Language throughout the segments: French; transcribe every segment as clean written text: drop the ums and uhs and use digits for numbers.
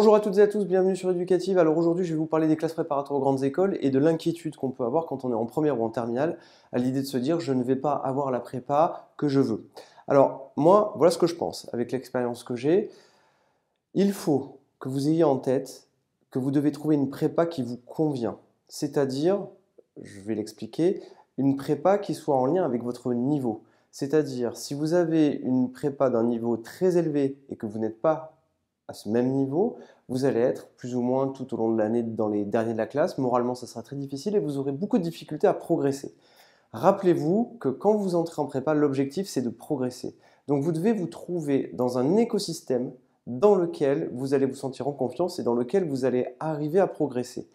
Bonjour à toutes et à tous, bienvenue sur Éducative. Alors aujourd'hui, je vais vous parler des classes préparatoires aux grandes écoles et de l'inquiétude qu'on peut avoir quand on est en première ou en terminale à l'idée de se dire je ne vais pas avoir la prépa que je veux. Alors moi, voilà ce que je pense avec l'expérience que j'ai. Il faut que vous ayez en tête que vous devez trouver une prépa qui vous convient. C'est-à-dire, je vais l'expliquer, une prépa qui soit en lien avec votre niveau. C'est-à-dire, si vous avez une prépa d'un niveau très élevé et que vous n'êtes pas à ce même niveau, vous allez être plus ou moins tout au long de l'année dans les derniers de la classe. Moralement, ça sera très difficile et vous aurez beaucoup de difficultés à progresser. Rappelez-vous que quand vous entrez en prépa, l'objectif c'est de progresser. Donc vous devez vous trouver dans un écosystème dans lequel vous allez vous sentir en confiance et dans lequel vous allez arriver à progresser.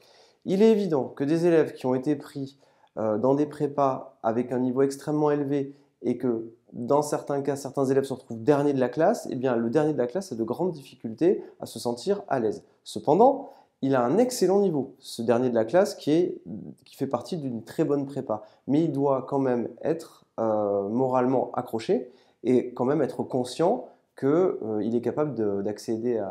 Il est évident que des élèves qui ont été pris dans des prépas avec un niveau extrêmement élevé et que dans certains cas, certains élèves se retrouvent dernier de la classe, eh bien le dernier de la classe a de grandes difficultés à se sentir à l'aise. Cependant, il a un excellent niveau, ce dernier de la classe qui fait partie d'une très bonne prépa. Mais il doit quand même être moralement accroché et quand même être conscient qu'il est capable d'accéder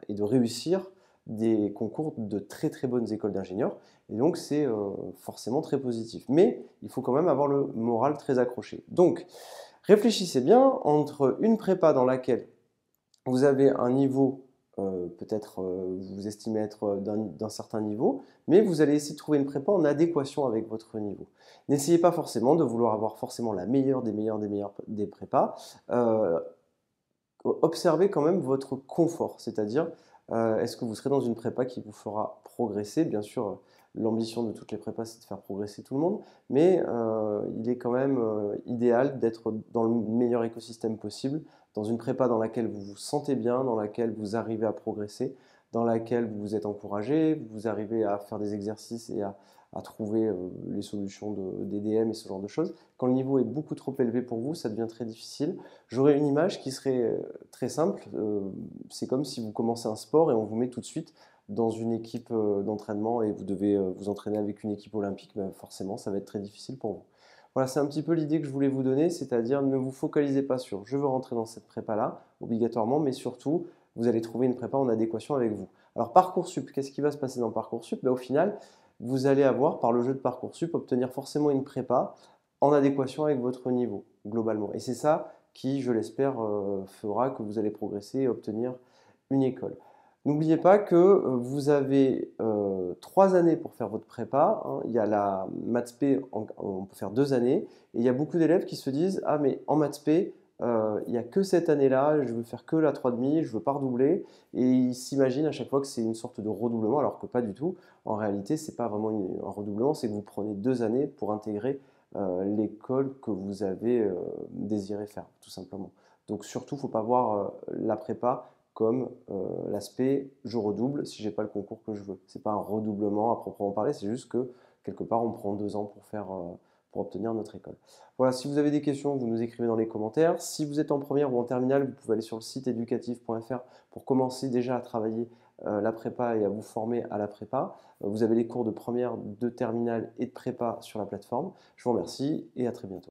et de réussir des concours de très très bonnes écoles d'ingénieurs. Et donc c'est forcément très positif. Mais il faut quand même avoir le moral très accroché. Donc réfléchissez bien entre une prépa dans laquelle vous avez un niveau, peut-être vous estimez être d'un certain niveau, mais vous allez essayer de trouver une prépa en adéquation avec votre niveau. N'essayez pas forcément de vouloir avoir forcément la meilleure des meilleures des meilleures des prépas. Observez quand même votre confort, c'est-à-dire est-ce que vous serez dans une prépa qui vous fera progresser. Bien sûr, l'ambition de toutes les prépas, c'est de faire progresser tout le monde, mais il est quand même idéal d'être dans le meilleur écosystème possible, dans une prépa dans laquelle vous vous sentez bien, dans laquelle vous arrivez à progresser, dans laquelle vous êtes encouragé, vous arrivez à faire des exercices et à trouver les solutions d'EDM et ce genre de choses. Quand le niveau est beaucoup trop élevé pour vous, ça devient très difficile. J'aurais une image qui serait très simple. C'est comme si vous commencez un sport et on vous met tout de suite dans une équipe d'entraînement et vous devez vous entraîner avec une équipe olympique. Ben forcément, ça va être très difficile pour vous. Voilà, c'est un petit peu l'idée que je voulais vous donner, c'est-à-dire ne vous focalisez pas sur je veux rentrer dans cette prépa-là, obligatoirement, mais surtout, vous allez trouver une prépa en adéquation avec vous. Alors, Parcoursup, qu'est-ce qui va se passer dans Parcoursup? Ben, au final, vous allez avoir, par le jeu de Parcoursup, obtenir forcément une prépa en adéquation avec votre niveau, globalement. Et c'est ça qui, je l'espère, fera que vous allez progresser et obtenir une école. N'oubliez pas que vous avez 3 années pour faire votre prépa, hein. Il y a la maths P, on peut faire 2 années. Et il y a beaucoup d'élèves qui se disent ah mais en maths P, il n'y a que cette année-là, je veux faire que la 3,5, je ne veux pas redoubler. Et ils s'imaginent à chaque fois que c'est une sorte de redoublement, alors que pas du tout. En réalité, ce n'est pas vraiment un redoublement, c'est que vous prenez 2 années pour intégrer l'école que vous avez désiré faire, tout simplement. Donc surtout, il ne faut pas voir la prépa comme l'aspect je redouble si j'ai pas le concours que je veux. C'est pas un redoublement à proprement parler, c'est juste que quelque part on prend 2 ans pour faire pour obtenir notre école. Voilà, si vous avez des questions, vous nous écrivez dans les commentaires. Si vous êtes en première ou en terminale, vous pouvez aller sur le site éducatif.fr pour commencer déjà à travailler la prépa et à vous former à la prépa. Vous avez les cours de première, de terminale et de prépa sur la plateforme. Je vous remercie et à très bientôt.